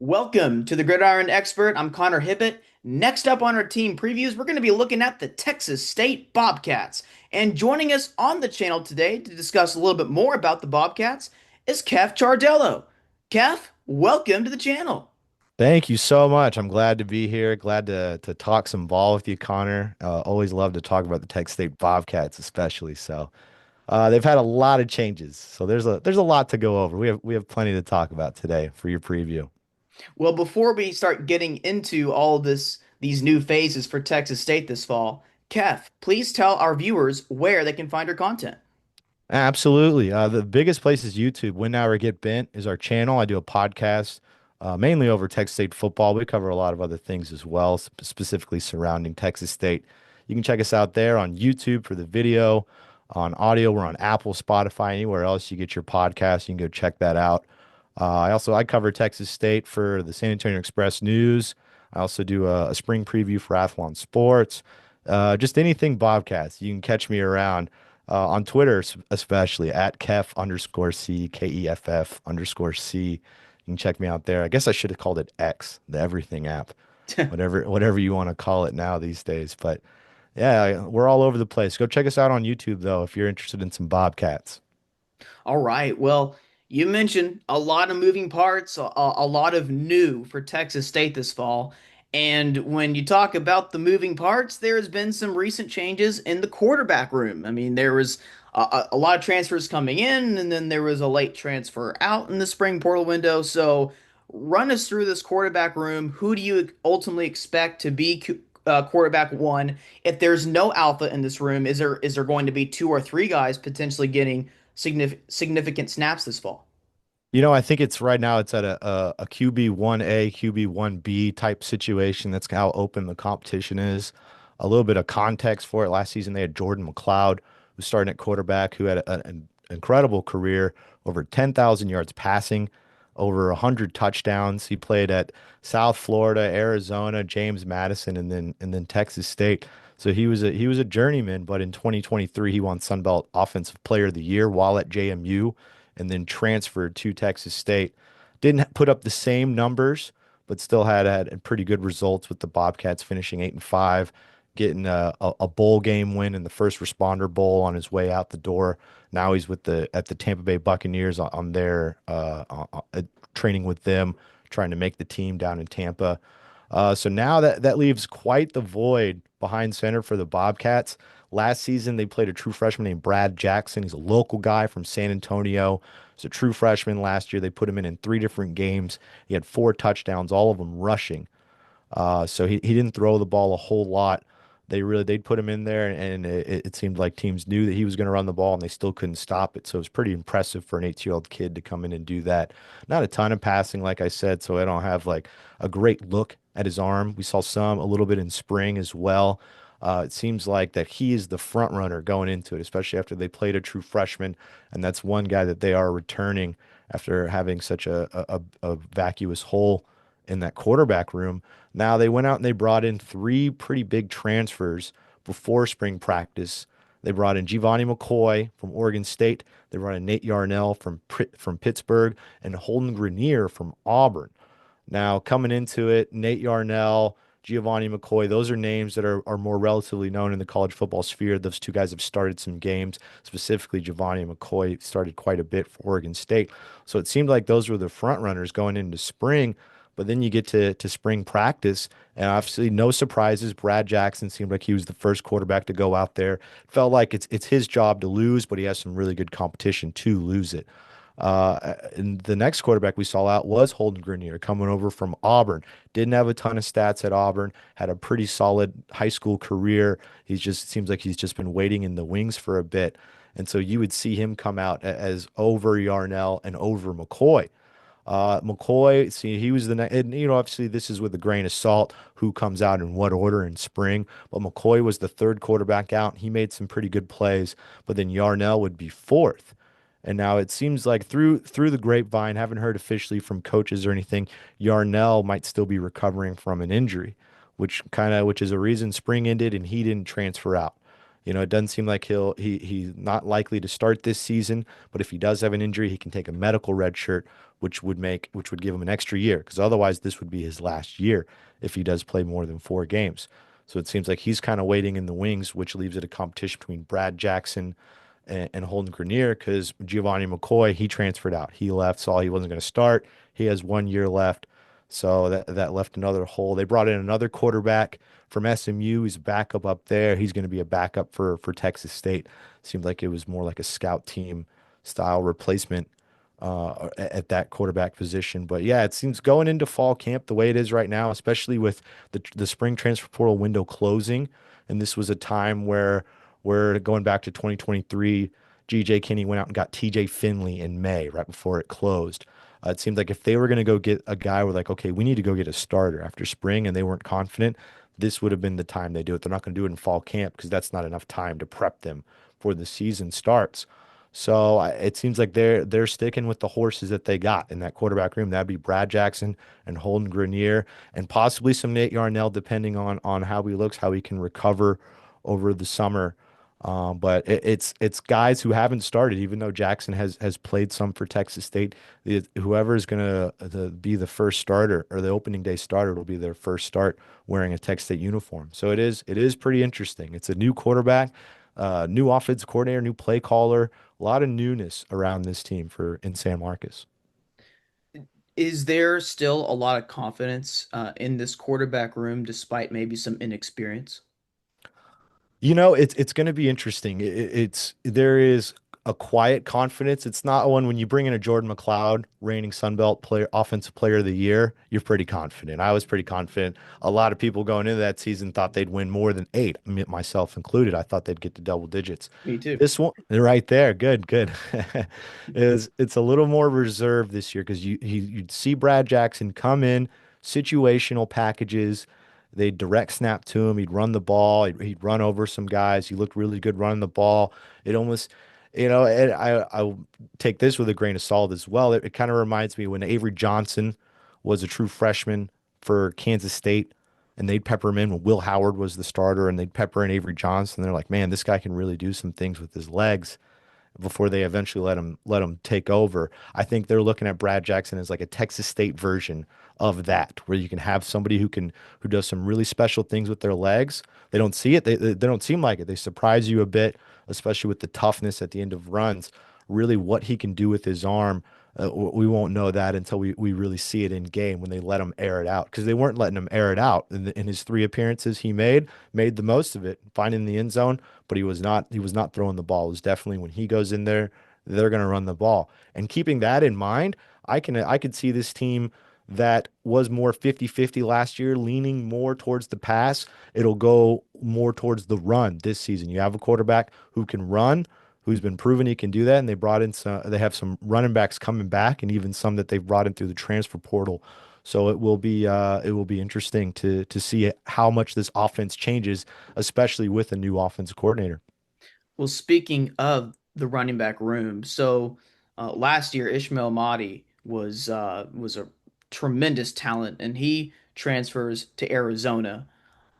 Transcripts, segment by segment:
Welcome to the Gridiron Expert. I'm Connor Hippett. Next up on our team previews, we're going to be looking at the Texas State Bobcats. And joining us on the channel today to discuss a little bit more about the Bobcats is Kef Chardello. Kef, welcome to the channel. Thank you so much. I'm glad to be here. Glad to talk some ball with you, Connor. Always love to talk about the Texas State Bobcats, especially. They've had a lot of changes, so there's a lot to go over. We have plenty to talk about today for your preview. Well, before we start getting into all these new phases for Texas State this fall, Kef, please tell our viewers where they can find your content. Absolutely. The biggest place is YouTube. Win Now or Get Bent is our channel. I do a podcast mainly over Texas State football. We cover a lot of other things as well, specifically surrounding Texas State. You can check us out there on YouTube for the video. On audio, we're on Apple, Spotify, anywhere else you get your podcast. You can go check that out. I cover Texas State for the San Antonio Express News. I also do a spring preview for Athlon Sports. Just anything Bobcats. You can catch me around on Twitter, especially at Kef_C, KEFF_C. You can check me out there. I guess I should have called it X, the everything app, whatever you want to call it now these days. But yeah, we're all over the place. Go check us out on YouTube though if you're interested in some Bobcats. All right. Well, you mentioned a lot of moving parts, a lot of new for Texas State this fall. And when you talk about the moving parts, there has been some recent changes in the quarterback room. I mean, there was a lot of transfers coming in, and then there was a late transfer out in the spring portal window. So, run us through this quarterback room. Who do you ultimately expect to be quarterback one? If there's no alpha in this room, is there going to be two or three guys potentially getting significant snaps this fall? I think it's right now it's at a QB1A, QB1B type situation. That's how open the competition is. A little bit of context for it. Last season they had Jordan McLeod, who's starting at quarterback, who had an incredible career, over 10,000 yards passing, over 100 touchdowns. He played at South Florida, Arizona, James Madison, and then Texas State. So he was a journeyman, but in 2023 he won Sun Belt Offensive Player of the Year while at JMU and then transferred to Texas State. Didn't put up the same numbers, but still had pretty good results with the Bobcats finishing 8-5, getting a bowl game win in the First Responder Bowl on his way out the door. Now he's at the Tampa Bay Buccaneers on their training with them, trying to make the team down in Tampa. So now that leaves quite the void behind center for the Bobcats. Last season, they played a true freshman named Brad Jackson. He's a local guy from San Antonio. He's a true freshman last year. They put him in three different games. He had four touchdowns, all of them rushing. So he didn't throw the ball a whole lot. They'd put him in there, and it seemed like teams knew that he was going to run the ball, and they still couldn't stop it. So it was pretty impressive for an 18-year-old kid to come in and do that. Not a ton of passing, like I said, so I don't have like a great look at his arm. We saw a little bit in spring as well. It seems like that he is the front runner going into it, especially after they played a true freshman, and that's one guy that they are returning after having such a vacuous hole in that quarterback room. Now they went out and they brought in three pretty big transfers before spring practice. They brought in Giovanni McCoy from Oregon State. They brought in Nate Yarnell from Pittsburgh and Holden Grenier from Auburn. Now, coming into it, Nate Yarnell, Giovanni McCoy, those are names that are more relatively known in the college football sphere. Those two guys have started some games. Specifically, Giovanni McCoy started quite a bit for Oregon State. So it seemed like those were the front runners going into spring. But then you get to spring practice, and obviously no surprises. Brad Jackson seemed like he was the first quarterback to go out there. Felt like it's his job to lose, but he has some really good competition to lose it. And the next quarterback we saw out was Holden Grenier coming over from Auburn. Didn't have a ton of stats at Auburn, had a pretty solid high school career. Seems like he's just been waiting in the wings for a bit. And so you would see him come out as over Yarnell and over McCoy. McCoy, see, he was and obviously this is with a grain of salt who comes out in what order in spring, but McCoy was the third quarterback out. He made some pretty good plays, but then Yarnell would be fourth. And now it seems like through the grapevine, haven't heard officially from coaches or anything, Yarnell might still be recovering from an injury, which is a reason spring ended and he didn't transfer out. It doesn't seem like he's not likely to start this season, but if he does have an injury, he can take a medical red shirt, which would give him an extra year, because otherwise this would be his last year if he does play more than 4 games. So it seems like he's kind of waiting in the wings, which leaves it a competition between Brad Jackson and Holden Grenier, because Giovanni McCoy, he transferred out. He left, saw he wasn't going to start. He has 1 year left. So that left another hole. They brought in another quarterback from SMU. He's a backup up there. He's going to be a backup for Texas State. Seemed like it was more like a scout team style replacement at that quarterback position. But yeah, it seems going into fall camp the way it is right now, especially with the spring transfer portal window closing, and this was a time where we're going back to 2023. GJ Kinney went out and got TJ Finley in May, right before it closed. It seemed like if they were going to go get a guy, we're like, okay, we need to go get a starter after spring, and they weren't confident, this would have been the time they do it. They're not going to do it in fall camp because that's not enough time to prep them before the season starts. So it seems like they're sticking with the horses that they got in that quarterback room. That'd be Brad Jackson and Holden Grenier, and possibly some Nate Yarnell, depending on how he looks, how he can recover over the summer. But it's guys who haven't started, even though Jackson has played some for Texas State. Whoever is going to be the first starter or the opening day starter will be their first start wearing a Texas State uniform. So it is pretty interesting. It's a new quarterback, new offensive coordinator, new play caller, a lot of newness around this team for in San Marcos. Is there still a lot of confidence in this quarterback room despite maybe some inexperience? It's going to be interesting. There is a quiet confidence. It's not one when you bring in a Jordan McLeod, reigning Sun Belt player, offensive player of the year, you're pretty confident. I was pretty confident. A lot of people going into that season thought they'd win more than eight, myself included. I thought they'd get to double digits. Me too. This one right there, good, good. It's a little more reserved this year because you'd see Brad Jackson come in, situational packages. They'd direct snap to him. He'd run the ball. He'd run over some guys. He looked really good running the ball. It almost, and I take this with a grain of salt as well. It kind of reminds me when Avery Johnson was a true freshman for Kansas State, and they'd pepper him in when Will Howard was the starter, and they'd pepper in Avery Johnson. They're like, man, this guy can really do some things with his legs before they eventually let him take over. I think they're looking at Brad Jackson as like a Texas State version of that, where you can have somebody who does some really special things with their legs. They don't see it. They don't seem like it. They surprise you a bit, especially with the toughness at the end of runs. Really, what he can do with his arm, we won't know that until we really see it in game when they let him air it out, because they weren't letting him air it out in his 3 appearances. He made the most of it, finding the end zone, but he was not throwing the ball. It was definitely when he goes in there, they're going to run the ball. And keeping that in mind, I could see this team that was more 50-50 last year, leaning more towards the pass. It'll go more towards the run this season. You have a quarterback who can run, who's been proven he can do that, and they have some running backs coming back, and even some that they've brought in through the transfer portal. So it will be interesting to see how much this offense changes, especially with a new offensive coordinator. Well, speaking of the running back room, so last year Ishmael Mahdi was a tremendous talent, and he transfers to Arizona,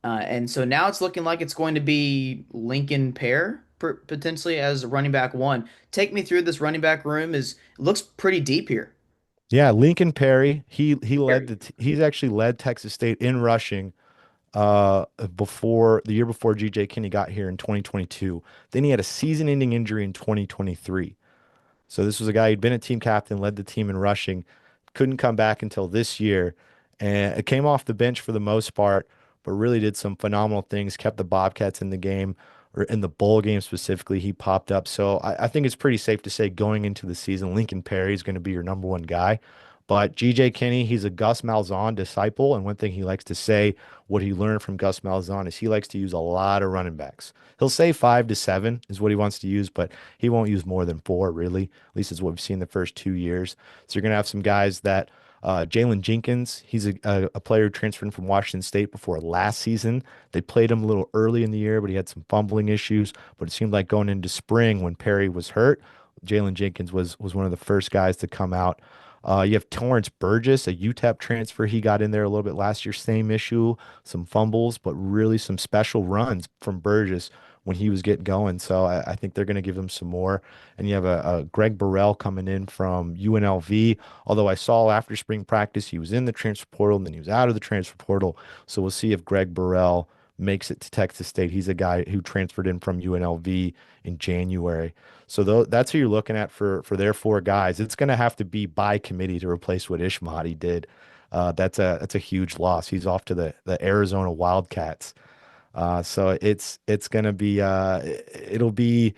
and so now it's looking like it's going to be Lincoln Pear potentially as running back one. Take me through this running back room. Is it looks pretty deep here. Yeah, Lincoln Perry, Perry. he's actually led Texas State in rushing before the year before GJ Kinney got here in 2022. Then he had a season-ending injury in 2023. So this was a guy who'd been a team captain, led the team in rushing, couldn't come back until this year, and it came off the bench for the most part, but really did some phenomenal things, kept the Bobcats in the game, or in the bowl game specifically, he popped up. So I think it's pretty safe to say going into the season, Lincoln Perry is going to be your number one guy. But GJ Kinney, he's a Gus Malzahn disciple, and one thing he likes to say, what he learned from Gus Malzahn, is he likes to use a lot of running backs. He'll say 5 to 7 is what he wants to use, but he won't use more than four, really. At least is what we've seen the first 2 years. So you're going to have some guys that Jalen Jenkins, he's a player who transferred from Washington State before last season. They played him a little early in the year, but he had some fumbling issues. But it seemed like going into spring when Perry was hurt, Jalen Jenkins was one of the first guys to come out. You have Torrance Burgess, a UTEP transfer. He got in there a little bit last year, same issue, some fumbles, but really some special runs from Burgess when he was getting going. So I think they're going to give him some more. And you have a Greg Burrell coming in from UNLV. Although I saw after spring practice he was in the transfer portal and then he was out of the transfer portal. So we'll see if Greg Burrell makes it to Texas State. He's a guy who transferred in from UNLV in January. So that's who you're looking at for their four guys. It's going to have to be by committee to replace what Ishmati did. That's a huge loss. He's off to the Arizona Wildcats. So it's gonna be it'll be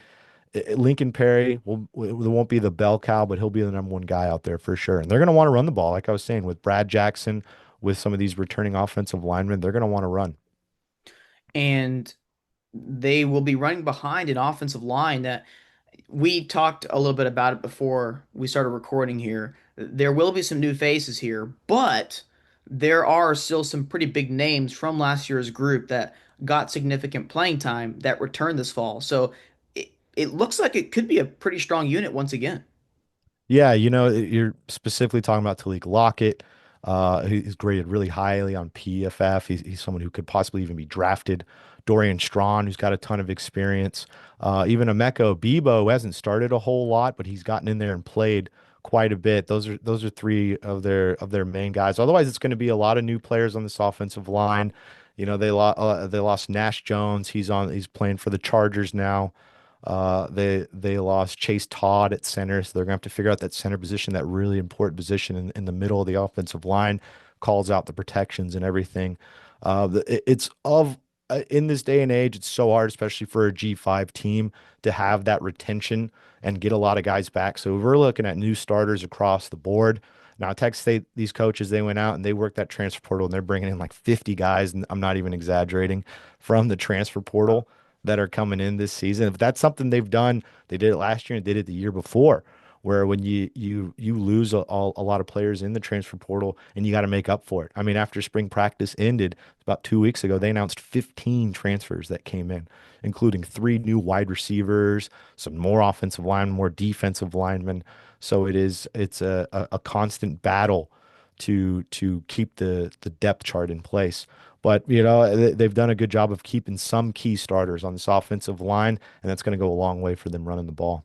Lincoln Perry there won't be the bell cow, but he'll be the number one guy out there for sure. And they're gonna want to run the ball, like I was saying, with Brad Jackson, with some of these returning offensive linemen, they're gonna want to run. And they will be running behind an offensive line that we talked a little bit about it before we started recording here. There will be some new faces here, but there are still some pretty big names from last year's group that got significant playing time that returned this fall. So it looks like it could be a pretty strong unit once again. Yeah, you're specifically talking about Talik Lockett. He's graded really highly on PFF. He's someone who could possibly even be drafted. Dorian Strawn, who's got a ton of experience. Even Emeka Bebo, who hasn't started a whole lot, but he's gotten in there and played quite a bit. Those are three of their main guys. Otherwise, it's going to be a lot of new players on this offensive line. They lost Nash Jones. He's playing for the Chargers now. They lost Chase Todd at center, so they're gonna have to figure out that center position, that really important position in the middle of the offensive line, calls out the protections and everything. It's of In this day and age, it's so hard, especially for a G5 team, to have that retention and get a lot of guys back. So we're looking at new starters across the board. Now, Texas State, these coaches, they went out and they worked that transfer portal and they're bringing in like 50 guys, and I'm not even exaggerating, from the transfer portal that are coming in this season. If that's something they've done, they did it last year and did it the year before, where when you lose a lot of players in the transfer portal and you got to make up for it. I mean, after spring practice ended about 2 weeks ago, they announced 15 transfers that came in, including three new wide receivers, some more offensive linemen, more defensive linemen. So it's a constant battle to keep the depth chart in place. But they've done a good job of keeping some key starters on this offensive line, and that's going to go a long way for them running the ball.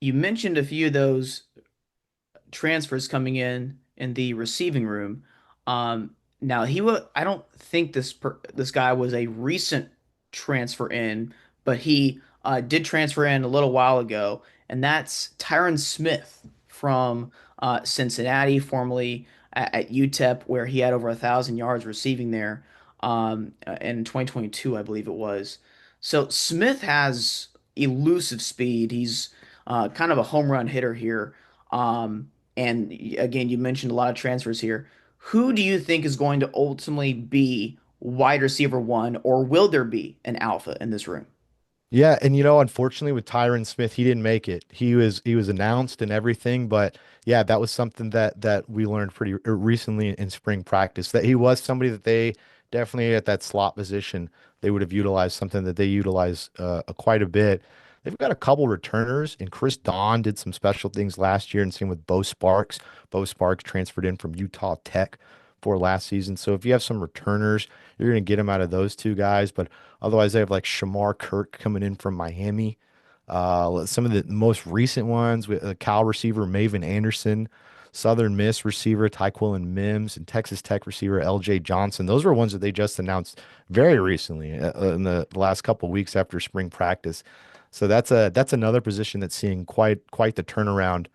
You mentioned a few of those transfers coming in the receiving room. Now he was I don't think this guy was a recent transfer in, but he did transfer in a little while ago, and that's Tyron Smith from Cincinnati, formerly at UTEP, where he had over 1,000 yards receiving there in 2022, I believe it was. So Smith has elusive speed. He's kind of a home run hitter here. And again, you mentioned a lot of transfers here. Who do you think is going to ultimately be wide receiver one, or will there be an alpha in this room? Yeah, and unfortunately with Tyron Smith, he didn't make it. He was announced and everything, but yeah, that was something that we learned pretty recently in spring practice, that he was somebody that they definitely at that slot position they would have utilized, something that they utilize quite a bit. They've got a couple returners, and Chris Don did some special things last year, and same with Bo Sparks. Bo Sparks transferred in from Utah Tech for last season. So if you have some returners, you're going to get them out of those two guys. But otherwise, they have like Shamar Kirk coming in from Miami. Some of the most recent ones with Cal receiver Maven Anderson, Southern Miss receiver Tyquilin Mims, and Texas Tech receiver LJ Johnson. Those were ones that they just announced very recently in the last couple of weeks after spring practice. So that's another position that's seeing quite the turnaround.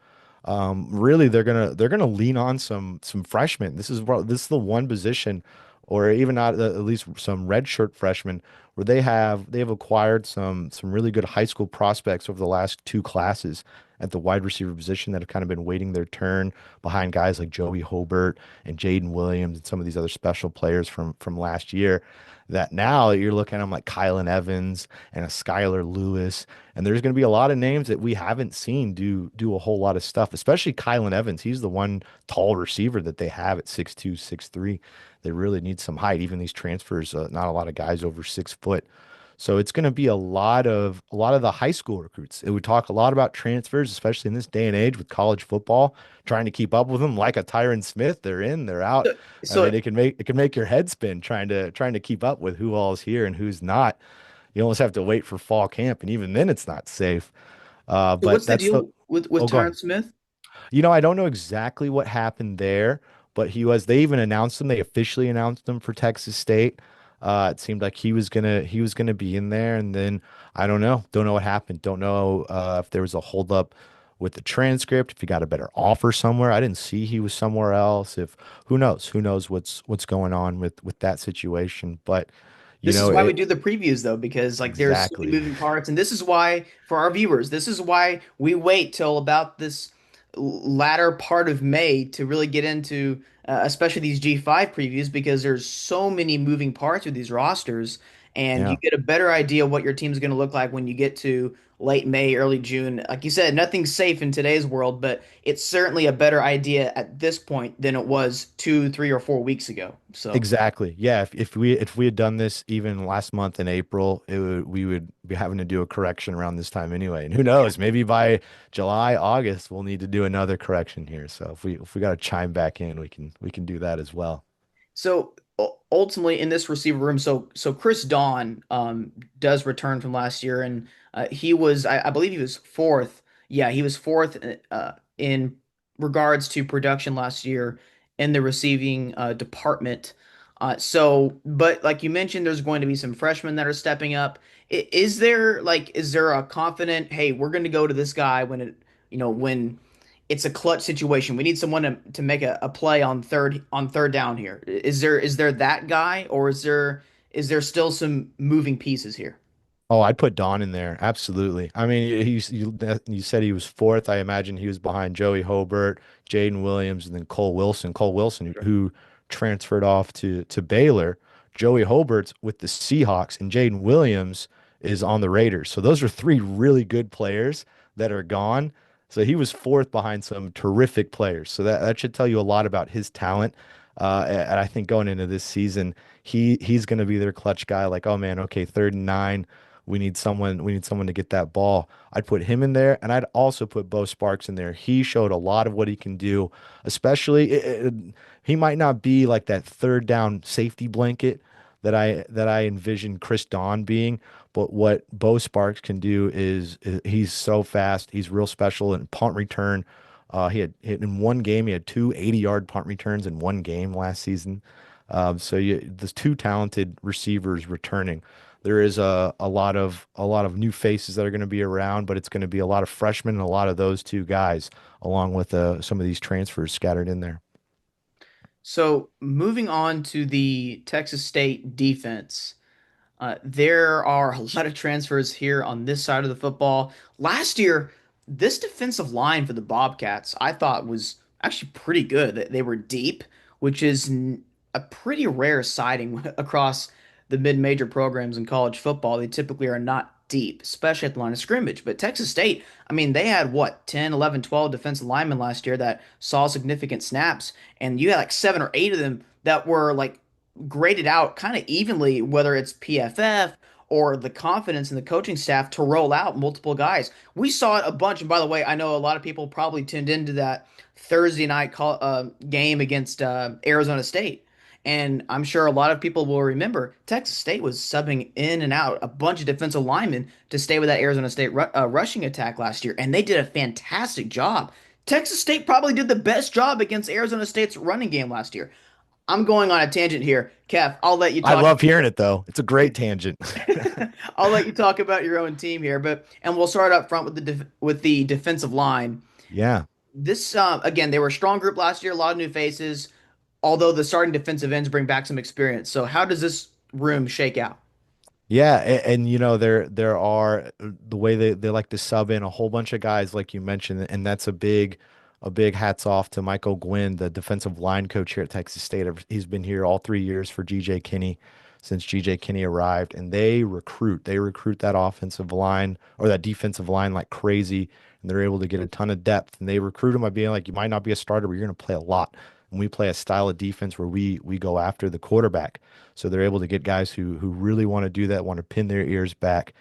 Really, they're gonna lean on some freshmen. This is the one position, or even not at least some redshirt freshmen, where they have acquired some really good high school prospects over the last two classes at the wide receiver position that have kind of been waiting their turn behind guys like Joey Hobart and Jaden Williams and some of these other special players from last year. That now you're looking at them like Kylan Evans and a Skylar Lewis, and there's going to be a lot of names that we haven't seen do a whole lot of stuff, especially Kylan Evans. He's the one tall receiver that they have at 6'2", 6'3". They really need some height. Even these transfers, not a lot of guys over 6 foot. So it's going to be a lot of the high school recruits. It would talk a lot about transfers, especially in this day and age with college football, trying to keep up with them like a Tyron Smith. They're in, they're out. So, I mean, so it can make your head spin trying to keep up with who all is here and who's not. You almost have to wait for fall camp, and even then, it's not safe. So But what's the that's the deal with oh, go ahead. Tyron Smith? I don't know exactly what happened there, but they even announced him. They officially announced him for Texas State. It seemed like he was gonna be in there, and then I don't know. Don't know what happened. Don't know if there was a holdup with the transcript, if he got a better offer somewhere. I didn't see he was somewhere else. If who knows? Who knows what's going on with that situation? But This is why we it do the previews though, because like there's so many exactly. moving parts, and this is why for our viewers, this is why we wait till about this latter part of May to really get into, especially these G5 previews, because there's so many moving parts with these rosters, and you Yeah. get a better idea of what your team's going to look like when you get to late May, early June. Like you said, nothing's safe in today's world, but it's certainly a better idea at this point than it was 2, 3, or 4 weeks ago. So. Exactly. Yeah. If we had done this even last month in April, we would be having to do a correction around this time anyway. And who knows? Maybe by July, August, we'll need to do another correction here. So if we got to chime back in, we can do that as well. So ultimately, in this receiver room, so Chris Don does return from last year, and he was I believe he was fourth. Yeah, he was fourth in regards to production last year in the receiving department. But like you mentioned, there's going to be some freshmen that are stepping up. Is there a confident, hey, we're going to go to this guy when it's a clutch situation. We need someone to make a play on third down here. Is there that guy, or is there still some moving pieces here? Oh, I'd put Don in there. Absolutely. I mean, you said he was fourth. I imagine he was behind Joey Hobart, Jaden Williams, and then Cole Wilson. Cole Wilson, who transferred off to Baylor. Joey Hobart's with the Seahawks, and Jaden Williams is on the Raiders. So those are three really good players that are gone. So he was fourth behind some terrific players. So that should tell you a lot about his talent. And I think going into this season, he's going to be their clutch guy. Like, oh man, okay, 3rd and 9. We need someone to get that ball. I'd put him in there, and I'd also put Bo Sparks in there. He showed a lot of what he can do, especially he might not be like that third down safety blanket that I envision Chris Don being, but what Bo Sparks can do is he's so fast. He's real special in punt return. He had in one game, he had two 80-yard punt returns in one game last season. There's two talented receivers returning. There is a lot of new faces that are going to be around, but it's going to be a lot of freshmen and a lot of those two guys, along with some of these transfers scattered in there. So moving on to the Texas State defense. There are a lot of transfers here on this side of the football. Last year, this defensive line for the Bobcats, I thought was actually pretty good. They were deep, which is a pretty rare sighting across the mid-major programs in college football. They typically are not deep, especially at the line of scrimmage. But Texas State, I mean, they had what, 10, 11, 12 defensive linemen last year that saw significant snaps, and you had like 7 or 8 of them that were like graded out kind of evenly, whether it's PFF or the confidence in the coaching staff to roll out multiple guys. We saw it a bunch. And by the way, I know a lot of people probably tuned into that Thursday night game against Arizona State. And I'm sure a lot of people will remember Texas State was subbing in and out a bunch of defensive linemen to stay with that Arizona State rushing attack last year. And they did a fantastic job. Texas State probably did the best job against Arizona State's running game last year. I'm going on a tangent here. Kev, I'll let you I talk. love hearing it though. It's a great tangent. I'll let you talk about your own team here, and we'll start up front with the defensive line. Yeah. This again, they were a strong group last year, a lot of new faces, although the starting defensive ends bring back some experience. So how does this room shake out? Yeah, and, there are the way they like to sub in a whole bunch of guys like you mentioned, and that's a big hats off to Michael Gwynn, the defensive line coach here at Texas State. He's been here all 3 years for GJ Kinney since GJ Kinney arrived, and they recruit that offensive line or that defensive line like crazy, and they're able to get a ton of depth, and they recruit them by being like, you might not be a starter, but you're going to play a lot. And we play a style of defense where we go after the quarterback. So they're able to get guys who really want to do that, want to pin their ears back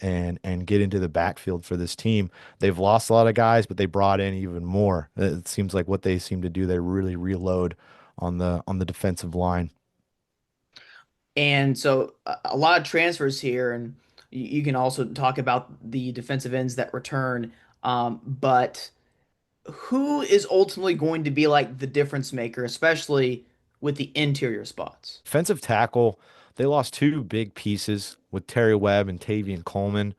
and get into the backfield for this team. They've lost a lot of guys, but they brought in even more. It seems like what they seem to do, they really reload on the defensive line. And so a lot of transfers here, and You can also talk about the defensive ends that return. But who is ultimately going to be like the difference maker, especially with the interior spots? Defensive tackle, they lost two big pieces with Terry Webb and Tavian Coleman.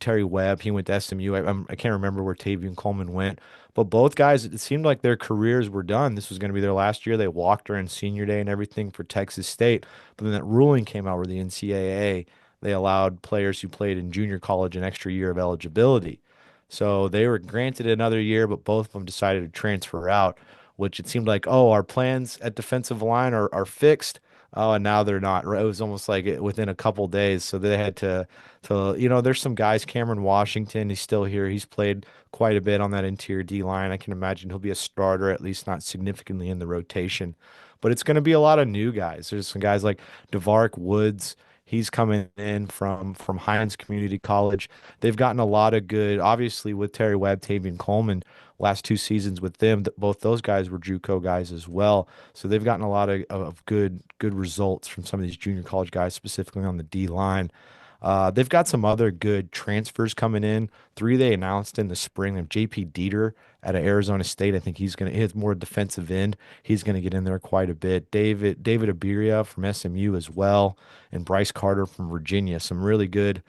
Terry Webb, he went to SMU. I can't remember where Tavian Coleman went, but both guys, it seemed like their careers were done. This was going to be their last year. They walked during senior day and everything for Texas State. But then that ruling came out where the NCAA, they allowed players who played in junior college an extra year of eligibility. So they were granted another year, but both of them decided to transfer out, which it seemed like, oh, our plans at defensive line are fixed. Oh, and now they're not. It was almost like within a couple days. So they had to, there's some guys, Cameron Washington, he's still here. He's played quite a bit on that interior D line. I can imagine he'll be a starter, at least not significantly in the rotation. But it's going to be a lot of new guys. There's some guys like DeVark Woods. He's coming in from Hines Community College. They've gotten a lot of good, obviously with Terry Webb, Tavian Coleman, last two seasons with them. Both those guys were JUCO guys as well. So they've gotten a lot of good results from some of these junior college guys, specifically on the D line. They've got some other good transfers coming in. Three they announced in the spring of JP Dieter out of Arizona State. I think he has more defensive end. He's gonna get in there quite a bit. David Abiria from SMU as well, and Bryce Carter from Virginia. Some really good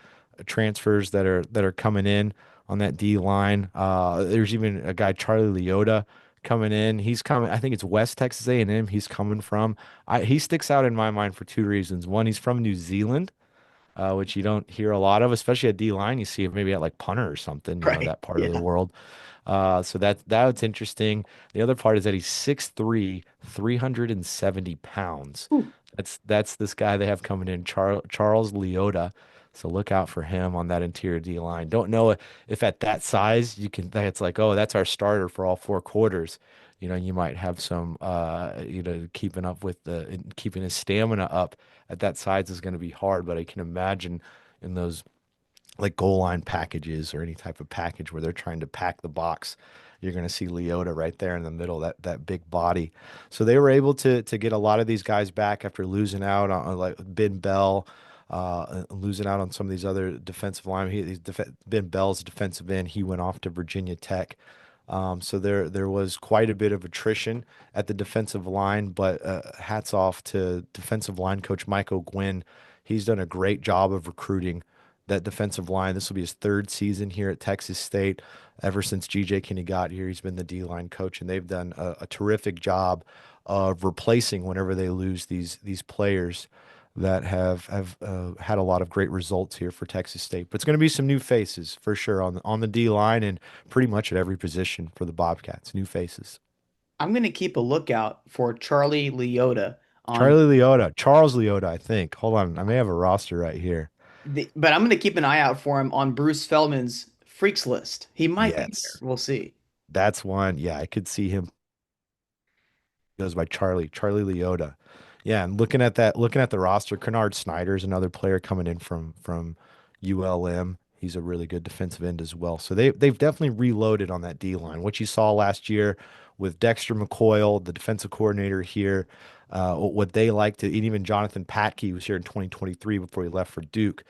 transfers that are coming in on that D line. There's even a guy Charlie Leota coming in. He's coming. I think it's West Texas A&M. He's coming from. He sticks out in my mind for two reasons. One, he's from New Zealand, which you don't hear a lot of, especially at D line. You see it maybe at like punter or something, Right. that part of the Yeah. world. So that's interesting. The other part is that he's 6'3", 370 pounds. Ooh. That's this guy they have coming in, Charles Leota. So look out for him on that interior D line. Don't know if at that size you can. It's like, oh, that's our starter for all four quarters. You might have some, keeping up with keeping his stamina up at that size is going to be hard. But I can imagine in those like goal line packages or any type of package where they're trying to pack the box, you're going to see Leota right there in the middle, that big body. So they were able to get a lot of these guys back after losing out on like Ben Bell, losing out on some of these other defensive linemen. Ben Bell's defensive end. He went off to Virginia Tech. So there was quite a bit of attrition at the defensive line, but hats off to defensive line coach Michael Gwynn. He's done a great job of recruiting that defensive line. This will be his third season here at Texas State. Ever since GJ Kinney got here, he's been the D line coach, and they've done a terrific job of replacing whenever they lose these players that have had a lot of great results here for Texas State. But it's going to be some new faces for sure on the D line and pretty much at every position for the Bobcats. New faces. I'm gonna keep a lookout for Charlie Leota on Charlie Leota, Charles Leota, I think. Hold on, I may have a roster right here. but I'm gonna keep an eye out for him on Bruce Feldman's freaks list. He might be there. Yes, We'll see. that's one. Yeah, I could see him goes by Charlie Leota. Yeah, and looking at the roster, Kennard Snyder's another player coming in from ULM. He's a really good defensive end as well. So they've definitely reloaded on that D line. What you saw last year with Dexter McCoyle, the defensive coordinator here, what they like to, and even Jonathan Patke was here in 2023 before he left for Duke.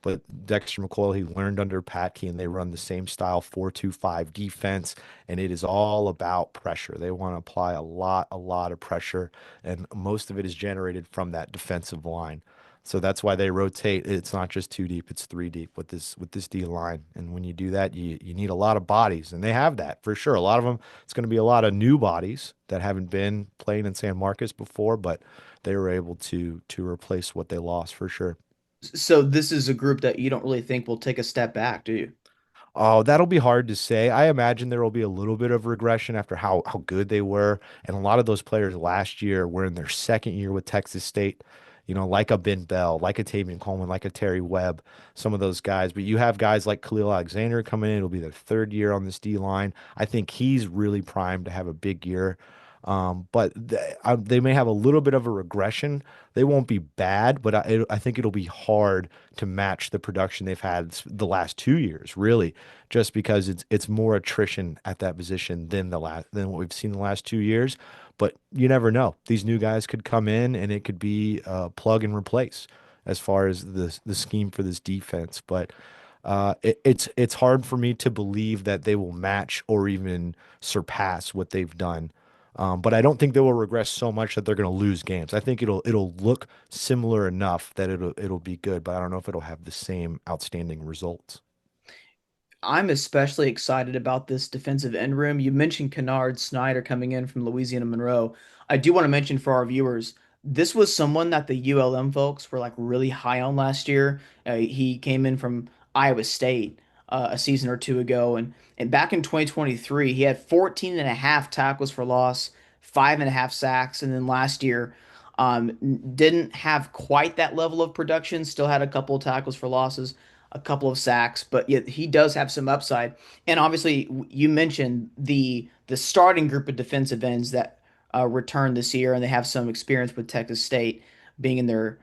But Dexter McCoyle, he learned under Patke, and they run the same style 4-2-5 defense, and it is all about pressure. They want to apply a lot of pressure, and most of it is generated from that defensive line. So that's why they rotate. It's not just two deep; it's three deep with this D line. And when you do that, you need a lot of bodies, and they have that for sure. A lot of them. It's going to be a lot of new bodies that haven't been playing in San Marcos before, but they were able to replace what they lost for sure. So this is a group that you don't really think will take a step back, do you? Oh, that'll be hard to say. I imagine there will be a little bit of regression after how good they were. And a lot of those players last year were in their second year with Texas State, like a Ben Bell, like a Tavian Coleman, like a Terry Webb, some of those guys. But you have guys like Khalil Alexander coming in. It'll be their third year on this D line. I think he's really primed to have a big year. But they may have a little bit of a regression. They won't be bad, but I think it'll be hard to match the production they've had the last 2 years, really, just because it's more attrition at that position than what we've seen the last 2 years. But you never know. These new guys could come in and it could be plug and replace. as far as the scheme for this defense. But it's hard for me to believe that they will match or even surpass what they've done. But I don't think they will regress so much that they're going to lose games. I think it'll look similar enough that it'll be good, but I don't know if it'll have the same outstanding results. I'm especially excited about this defensive end room. You mentioned Kennard Snyder coming in from Louisiana Monroe. I do want to mention for our viewers, this was someone that the ULM folks were like really high on last year. He came in from Iowa State a season or two ago, and back in 2023, he had 14 and a half tackles for loss, 5.5 sacks, and then last year, didn't have quite that level of production. Still had a couple of tackles for losses, a couple of sacks, but yet he does have some upside. And obviously, you mentioned the starting group of defensive ends that returned this year, and they have some experience with Texas State being in their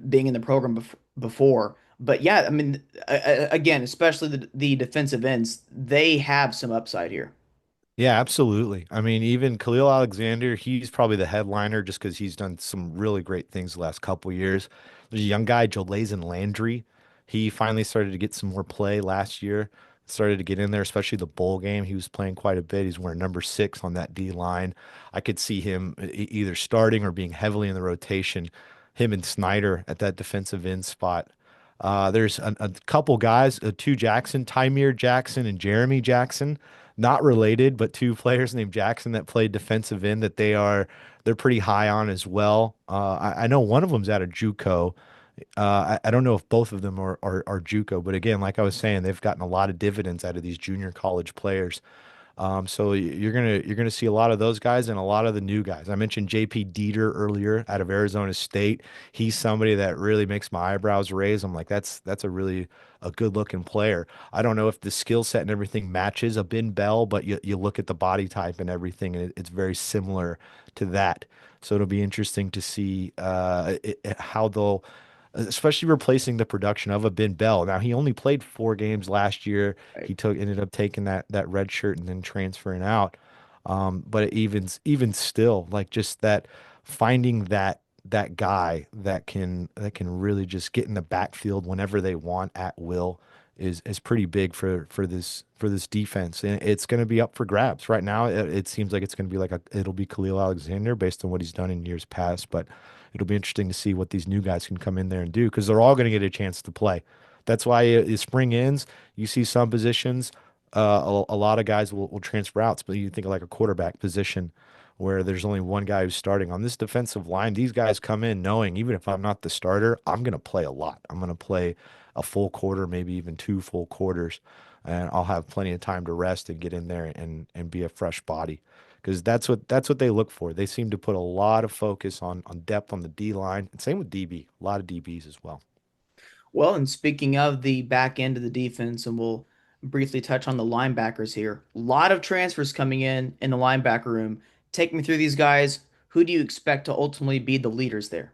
being in the program before. But yeah, I mean, again, especially the defensive ends, they have some upside here. Yeah, absolutely. I mean, even Khalil Alexander, he's probably the headliner just because he's done some really great things the last couple years. There's a young guy, Jalazen Landry. He finally started to get some more play last year, started to get in there, especially the bowl game. He was playing quite a bit. He's wearing number 6 on that D line. I could see him either starting or being heavily in the rotation, him and Snyder at that defensive end spot. There's a couple guys, two Jackson, Tymir Jackson and Jeremy Jackson, not related, but two players named Jackson that played defensive end that they're pretty high on as well. I know one of them's out of JUCO. I don't know if both of them are JUCO, but again, like I was saying, they've gotten a lot of dividends out of these junior college players. So you're gonna see a lot of those guys and a lot of the new guys. I mentioned JP Dieter earlier out of Arizona State. He's somebody that really makes my eyebrows raise. I'm like, that's a really a good looking player. I don't know if the skill set and everything matches a Ben Bell, but you look at the body type and everything, and it's very similar to that. So it'll be interesting to see how they'll especially replacing the production of a Ben Bell. Now he only played 4 games last year. Right. He ended up taking that red shirt and then transferring out. But even still, like just that finding that guy that can really just get in the backfield whenever they want at will is pretty big for this defense, and it's going to be up for grabs. Right now, it seems like it's going to be it'll be Khalil Alexander based on what he's done in years past, but it'll be interesting to see what these new guys can come in there and do because they're all going to get a chance to play. That's why as spring ends, you see some positions, a lot of guys will transfer out. But you think of like a quarterback position where there's only one guy who's starting on this defensive line. These guys come in knowing even if I'm not the starter, I'm going to play a lot. I'm going to play a full quarter, maybe even 2 full quarters, and I'll have plenty of time to rest and get in there and be a fresh body. Because that's what they look for. They seem to put a lot of focus on depth on the D line. And same with DB, a lot of DBs as well. Well, and speaking of the back end of the defense, and we'll briefly touch on the linebackers here. A lot of transfers coming in the linebacker room. Take me through these guys. Who do you expect to ultimately be the leaders there?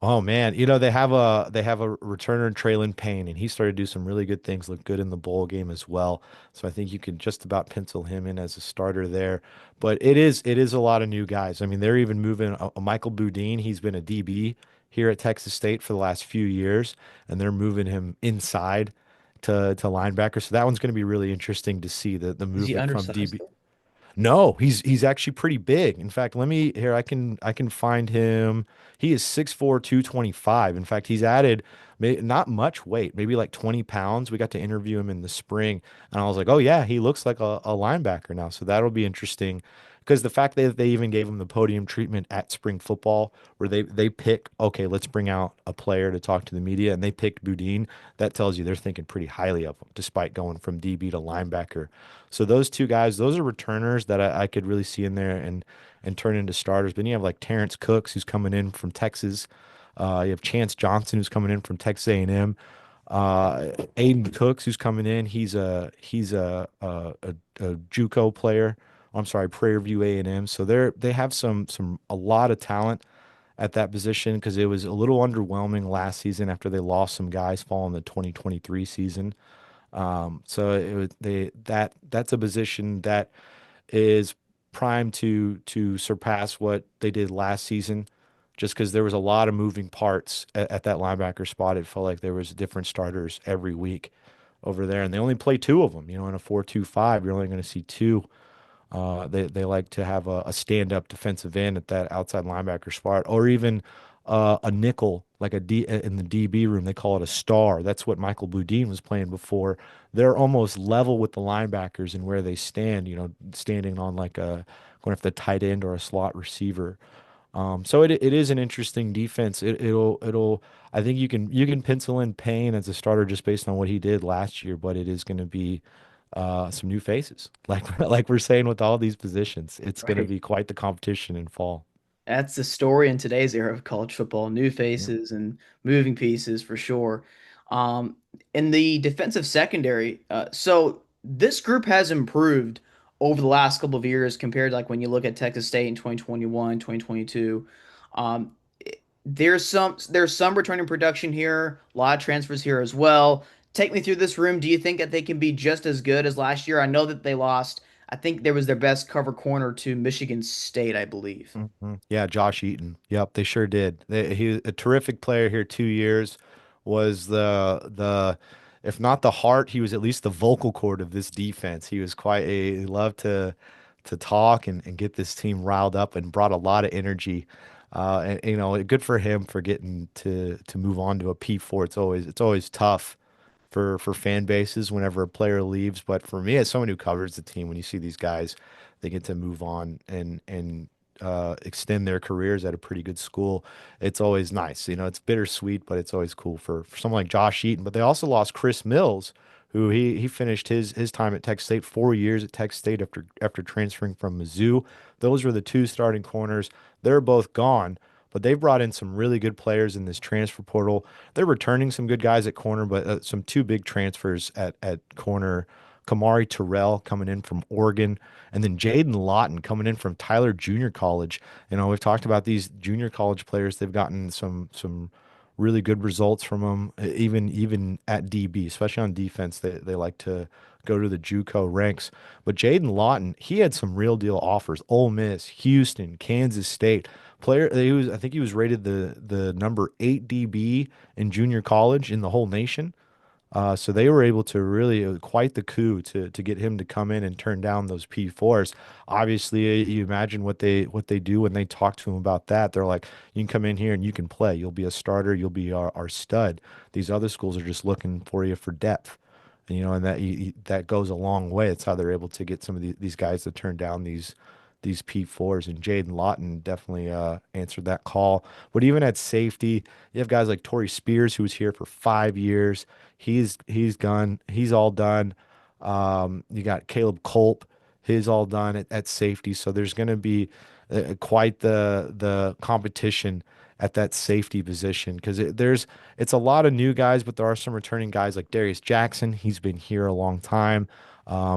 Oh man, they have a returner in Traylon Payne, and he started to do some really good things, look good in the bowl game as well. So I think you can just about pencil him in as a starter there. But it is a lot of new guys. I mean, they're even moving a Michael Boudin. He's been a DB here at Texas State for the last few years, and they're moving him inside to linebacker. So that one's going to be really interesting to see the Is he movement from undersized DB. though? No, he's actually pretty big. In fact, let me here I can find him. He is 6'4", 225. In fact, he's added not much weight, maybe like 20 pounds. We got to interview him in the spring, and I was like, oh yeah, he looks like a linebacker now. So that'll be interesting because the fact that they even gave him the podium treatment at spring football, where they pick, okay, let's bring out a player to talk to the media, and they picked Boudin. That tells you they're thinking pretty highly of him, despite going from DB to linebacker. So those two guys, those are returners that I could really see in there and turn into starters. But then you have like Terrence Cooks, who's coming in from Texas. You have Chance Johnson, who's coming in from Texas A&M. Aiden Cooks, who's coming in. He's a JUCO player. I'm sorry, Prairie View A&M. So they have a lot of talent at that position because it was a little underwhelming last season after they lost some guys following the 2023 season. So that's a position that is primed to surpass what they did last season, just because there was a lot of moving parts at that linebacker spot. It felt like there was different starters every week over there, and they only play two of them. You know, in a 4-2-5, you're only going to see two. They like to have a stand-up defensive end at that outside linebacker spot, or even a nickel, like a D in the DB room. They call it a star. That's what Michael Boudin was playing before. They're almost level with the linebackers in where they stand. You know, standing on like a going after the tight end or a slot receiver. So it is an interesting defense. It'll I think you can pencil in Payne as a starter just based on what he did last year, but it is going to be some new faces. Like like we're saying with all these positions, it's going to Right. be quite the competition in fall. That's the story in today's era of college football. New Yeah. faces and moving pieces for sure. Um, in the defensive secondary, so this group has improved over the last couple of years compared to like when you look at Texas State in 2021, 2022. Um, there's some returning production here, a lot of transfers here as well. Take me through this room. Do you think that they can be just as good as last year? I know that they lost. I think there was their best cover corner to Michigan State, I believe. Yeah, Josh Eaton. Yep, they sure did. He was a terrific player here 2 years. Was the if not the heart, he was at least the vocal cord of this defense. He was quite a he loved to talk and get this team riled up and brought a lot of energy. And you know, good for him for getting to move on to a P4. It's always tough for fan bases whenever a player leaves. But for me, as someone who covers the team, when you see these guys, they get to move on and extend their careers at a pretty good school. It's always nice. You know, it's bittersweet, but it's always cool for someone like Josh Eaton. But they also lost Chris Mills, who he finished his time at Texas State, 4 years at Texas State after transferring from Mizzou. Those were the two starting corners. They're both gone. But they've brought in some really good players in this transfer portal. They're returning some good guys at corner, but some two big transfers at corner. Kamari Terrell coming in from Oregon, and then Jaden Lawton coming in from Tyler Junior College. You know, we've talked about these junior college players. They've gotten some really good results from them, even at DB, especially on defense. They like to go to the JUCO ranks. But Jaden Lawton, he had some real deal offers. Ole Miss, Houston, Kansas State. I think he was rated the number 8 DB in junior college in the whole nation. So they were able to really quite the coup to get him to come in and turn down those P4s. Obviously, you imagine what they do when they talk to him about that. They're like, you can come in here and you can play. You'll be a starter. You'll be our stud. These other schools are just looking for you for depth. And, you know, and that goes a long way. It's how they're able to get some of these guys to turn down these P4s. And Jaden Lawton definitely answered that call. But even at safety, you have guys like Torrey Spears, who was here for 5 years. He's gone. He's all done. You got Caleb Culp. He's all done at safety. So there's going to be quite the competition at that safety position because it's a lot of new guys, but there are some returning guys like Darius Jackson. He's been here a long time.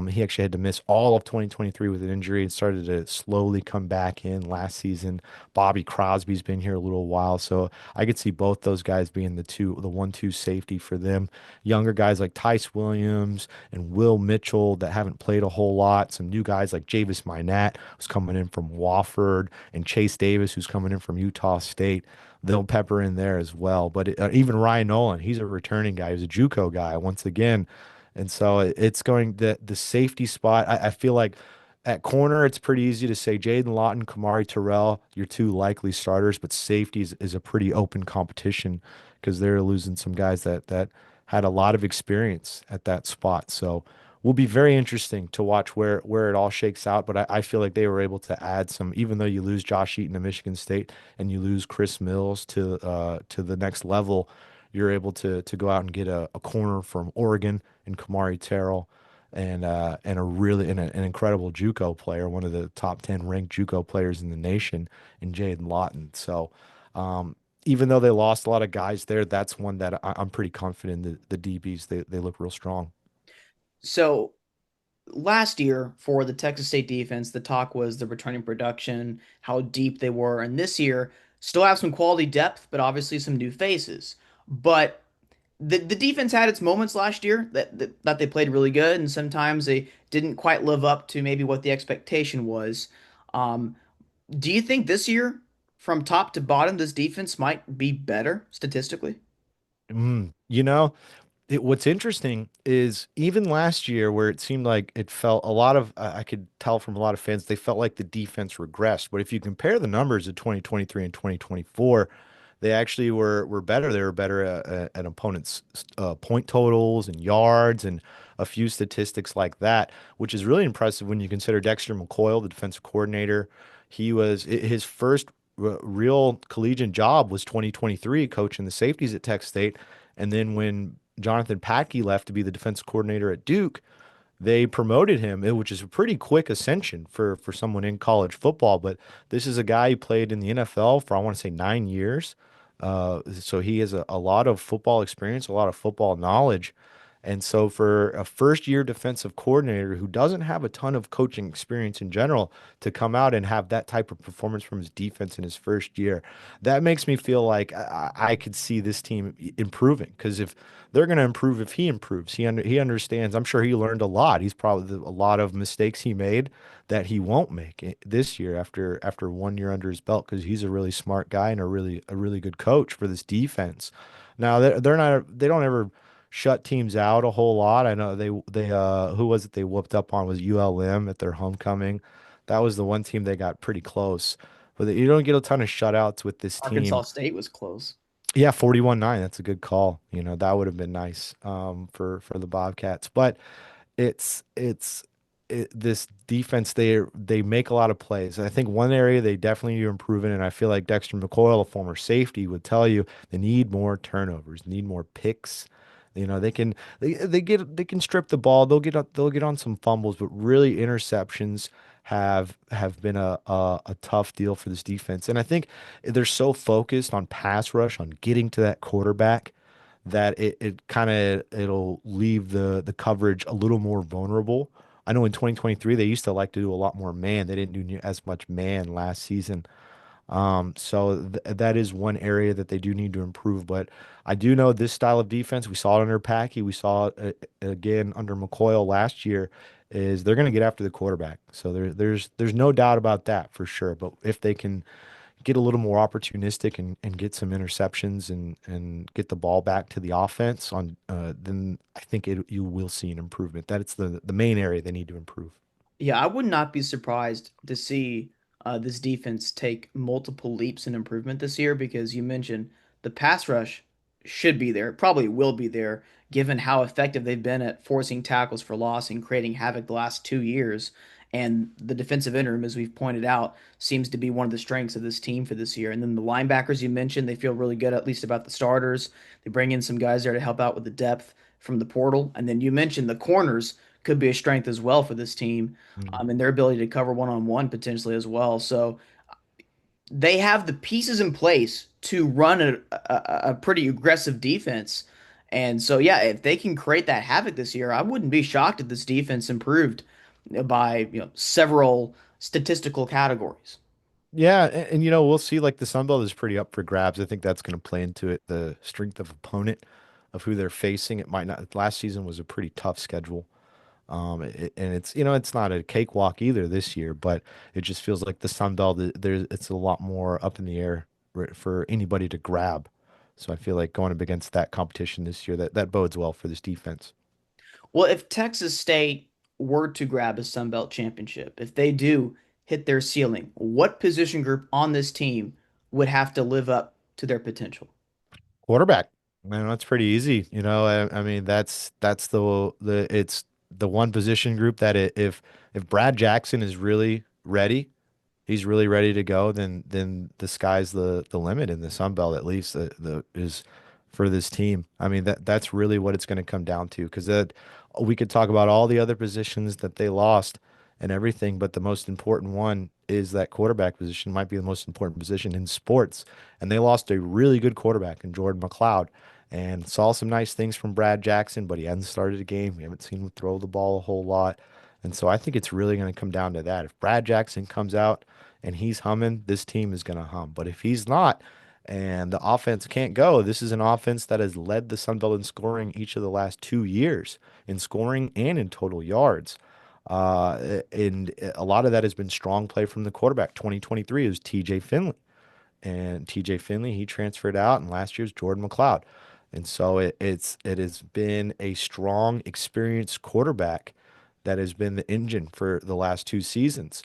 He actually had to miss all of 2023 with an injury and started to slowly come back in last season. Bobby Crosby's been here a little while, so I could see both those guys being the 1-2 safety for them. Younger guys like Tice Williams and Will Mitchell that haven't played a whole lot. Some new guys like Javis Minette, who's coming in from Wofford, and Chase Davis, who's coming in from Utah State. They'll pepper in there as well. But even Ryan Nolan, he's a returning guy. He's a JUCO guy once again. And so it's going the safety spot. I feel like at corner, it's pretty easy to say Jaden Lawton, Kamari Terrell, your two likely starters, but safety is a pretty open competition because they're losing some guys that had a lot of experience at that spot. So will be very interesting to watch where it all shakes out. But I feel like they were able to add some, even though you lose Josh Eaton to Michigan State and you lose Chris Mills to the next level, you're able to go out and get a corner from Oregon and Kamari Terrell and a really an incredible JUCO player, one of the top 10 ranked JUCO players in the nation in Jaden Lawton. So um, even though they lost a lot of guys there, that's one that I'm pretty confident the DBs they look real strong. So last year for the Texas State defense, the talk was the returning production, how deep they were, and this year still have some quality depth, but obviously some new faces. But the defense had its moments last year that they played really good, and sometimes they didn't quite live up to maybe what the expectation was. Um, do you think this year from top to bottom, this defense might be better statistically? You know, what's interesting is even last year, where it seemed like it felt a lot of, I could tell from a lot of fans, they felt like the defense regressed. But if you compare the numbers of 2023 and 2024, they actually were better. They were better at opponents' point totals and yards and a few statistics like that, which is really impressive when you consider Dexter McCoyle, the defensive coordinator. His first real collegiate job was 2023, coaching the safeties at Tech State. And then when Jonathan Packey left to be the defensive coordinator at Duke, they promoted him, which is a pretty quick ascension for someone in college football. But this is a guy who played in the NFL for, I want to say, 9 years. So he has a lot of football experience, a lot of football knowledge. And so for a first year defensive coordinator who doesn't have a ton of coaching experience in general to come out and have that type of performance from his defense in his first year, that makes me feel like I could see this team improving. Because if they're going to improve, if he improves, he understands. I'm sure he learned a lot. He's probably a lot of mistakes he made that he won't make this year after 1 year under his belt, because he's a really smart guy and a really good coach for this defense. Now they don't ever shut teams out a whole lot. I know they who was it they whooped up on was ULM at their homecoming. That was the one team they got pretty close. But you don't get a ton of shutouts with this Arkansas team. State was close. Yeah, 41-9. That's a good call. That would have been nice for the Bobcats. But it's this defense, they make a lot of plays. I think one area they definitely need to improve in, and I feel like Dexter McCoyle, a former safety, would tell you they need more turnovers, need more picks. They can strip the ball. They'll get on some fumbles, but really interceptions have been a tough deal for this defense. And I think they're so focused on pass rush, on getting to that quarterback, that it'll leave the coverage a little more vulnerable. I know in 2023 they used to like to do a lot more man. They didn't do as much man last season. So that is one area that they do need to improve. But I do know this style of defense, we saw it under Packey, we saw it again under McCoyle last year, is they're going to get after the quarterback. So there's no doubt about that for sure. But if they can get a little more opportunistic and get some interceptions and get the ball back to the offense then I think you will see an improvement. That it's the main area they need to improve. Yeah, I would not be surprised to see this defense take multiple leaps in improvement this year because you mentioned the pass rush should be there, probably will be there, given how effective they've been at forcing tackles for loss and creating havoc the last 2 years. And the defensive end room, as we've pointed out, seems to be one of the strengths of this team for this year. And then the linebackers you mentioned, they feel really good, at least about the starters. They bring in some guys there to help out with the depth from the portal. And then you mentioned the corners could be a strength as well for this team Mm. and their ability to cover one-on-one potentially as well. So they have the pieces in place to run a pretty aggressive defense. And so, yeah, if they can create that havoc this year, I wouldn't be shocked if this defense improved by, several statistical categories. Yeah, and we'll see. Like the Sun Belt is pretty up for grabs. I think that's going to play into it. The strength of opponent of who they're facing. It might not. Last season was a pretty tough schedule. And it's not a cakewalk either this year, but it just feels like the Sun Belt, it's a lot more up in the air for anybody to grab. So I feel like going up against that competition this year, that bodes well for this defense. Well, if Texas State were to grab a Sun Belt championship, if they do hit their ceiling, what position group on this team would have to live up to their potential? Quarterback, man, that's pretty easy. I mean, that's the it's the one position group that if Brad Jackson is really ready, he's really ready to go, then the sky's the limit in the Sun Belt, at least the is for this team. I mean, that's really what it's going to come down to, because that we could talk about all the other positions that they lost and everything, but the most important one is that quarterback position might be the most important position in sports. And they lost a really good quarterback in Jordan McLeod, and saw some nice things from Brad Jackson, but he hasn't started a game. We haven't seen him throw the ball a whole lot. And so I think it's really going to come down to that. If Brad Jackson comes out and he's humming, this team is going to hum. But if he's not and the offense can't go, this is an offense that has led the Sun Belt in scoring each of the last 2 years, in scoring and in total yards. And a lot of that has been strong play from the quarterback. 2023 is TJ Finley. and TJ Finley, he transferred out, and last year's Jordan McLeod. And so it has been a strong, experienced quarterback that has been the engine for the last 2 seasons.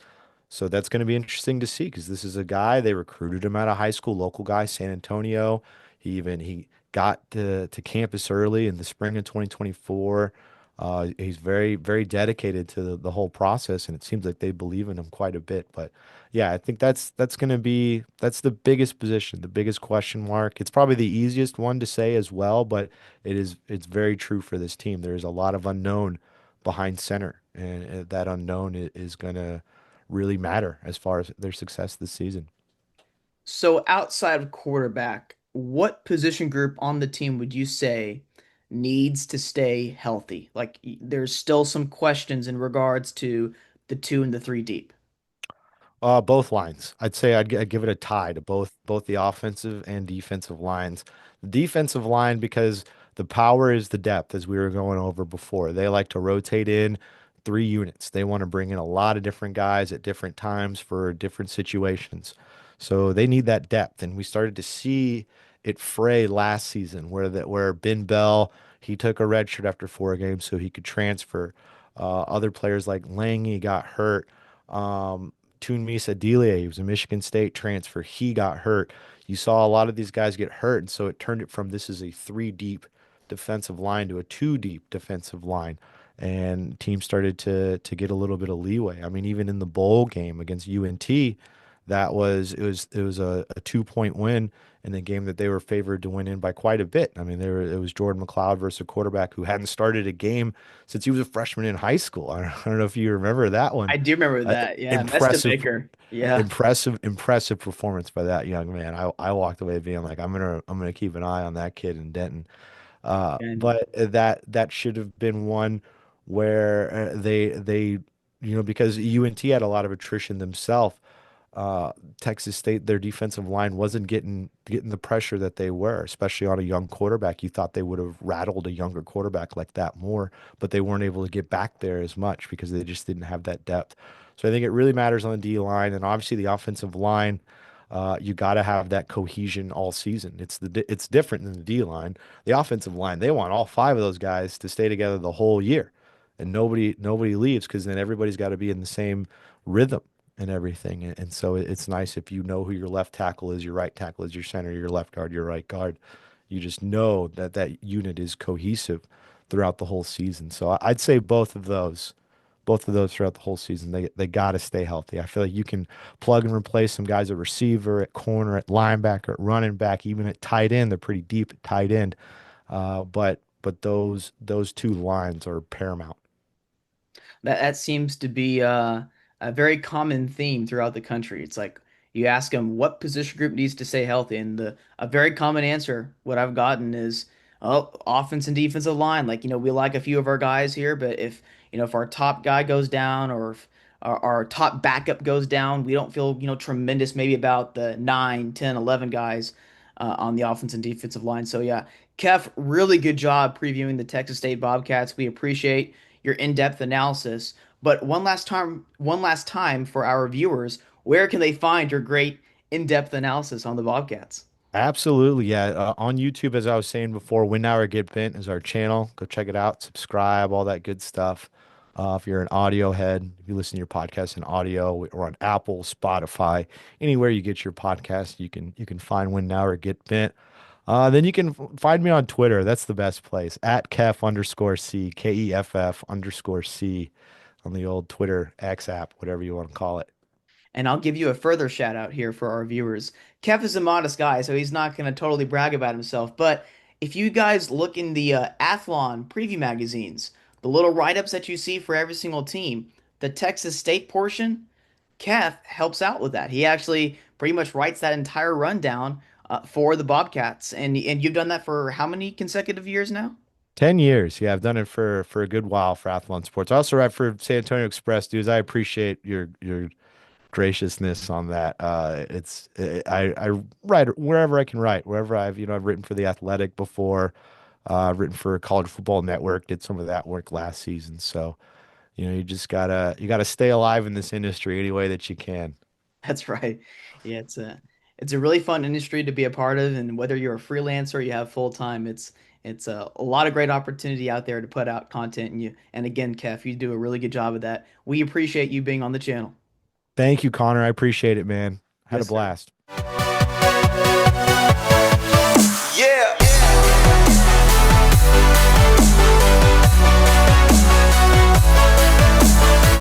So that's going to be interesting to see because this is a guy they recruited him out of high school, local guy, San Antonio. He got to campus early in the spring of 2024. He's very dedicated to the whole process, and it seems like they believe in him quite a bit. But yeah, I think that's going to be that's the biggest position, the biggest question mark. It's probably the easiest one to say as well, but it's very true for this team. There's a lot of unknown behind center, and that unknown is going to really matter as far as their success this season. So outside of quarterback, what position group on the team would you say needs to stay healthy? Like there's still some questions in regards to the two and the three deep. Both lines. I'd give it a tie to both the offensive and defensive lines. The defensive line because the power is the depth, as we were going over before. They like to rotate in 3 units. They want to bring in a lot of different guys at different times for different situations. So they need that depth, and we started to see it fray last season, where Ben Bell he took a red shirt after 4 games so he could transfer. Other players like Lange got hurt. Tunmise Adelie, he was a Michigan State transfer. He got hurt. You saw a lot of these guys get hurt, and so it turned it from this is a three deep defensive line to a two deep defensive line. And teams started to get a little bit of leeway. I mean, even in the bowl game against UNT, it was a 2 point win in a game that they were favored to win in by quite a bit. I mean, it was Jordan McLeod versus a quarterback who hadn't started a game since he was a freshman in high school. I don't know if you remember that one. I do remember Uh, that. Yeah, impressive, Baker. Yeah. impressive performance by that young man. I walked away being like, I'm gonna keep an eye on that kid in Denton. And But that should have been one where they because UNT had a lot of attrition themselves. Texas State, their defensive line wasn't getting the pressure that they were, especially on a young quarterback. You thought they would have rattled a younger quarterback like that more, but they weren't able to get back there as much because they just didn't have that depth. So I think it really matters on the D line and obviously the offensive line. You got to have that cohesion all season. It's different than the D line. The offensive line, they want all five of those guys to stay together the whole year, and nobody leaves because then everybody's got to be in the same rhythm and everything. And so it's nice if you know who your left tackle is, your right tackle is, your center, your left guard, your right guard. You just know that that unit is cohesive throughout the whole season. So I'd say both of those throughout the whole season. They got to stay healthy. I feel like you can plug and replace some guys at receiver, at corner, at linebacker, at running back, even at tight end. They're pretty deep at tight end. But those two lines are paramount. that seems to be a very common theme throughout the country. It's like you ask them what position group needs to stay healthy, and a very common answer what I've gotten is, oh, offense and defensive line. Like, we like a few of our guys here, but if our top guy goes down or if our top backup goes down, we don't feel, tremendous maybe about the 9, 10, 11 guys on the offense and defensive line. So yeah, Kev, really good job previewing the Texas State Bobcats. We appreciate your in-depth analysis. But one last time for our viewers, where can they find your great in-depth analysis on the Bobcats? Absolutely, yeah. On YouTube, as I was saying before, Win Now or Get Bent is our channel. Go check it out, subscribe, all that good stuff. If you're an audio head, if you listen to your podcast in audio, we're on Apple, Spotify, anywhere you get your podcast, you can find Win Now or Get Bent. Then you can find me on Twitter. That's the best place at Keff_C, KEFF_C on the old Twitter X app, whatever you want to call it. And I'll give you a further shout out here for our viewers. Kev is a modest guy, so he's not going to totally brag about himself. But if you guys look in the Athlon preview magazines, the little write-ups that you see for every single team, the Texas State portion, Kev helps out with that. He actually pretty much writes that entire rundown for the Bobcats. And you've done that for how many consecutive years now? 10 years. Yeah, I've done it for a good while for Athlon Sports. I also write for San Antonio Express, dudes. I appreciate your graciousness on that. I write wherever I can write, wherever I've written for the Athletic before, written for College Football Network, did some of that work last season. So, you gotta stay alive in this industry any way that you can. That's right. Yeah, it's a really fun industry to be a part of, and whether you're a freelancer or you have full time, it's a lot of great opportunity out there to put out content. And again, Kev, you do a really good job of that. We appreciate you being on the channel. Thank you, Connor. I appreciate it, man. Had a Yes, sir. blast.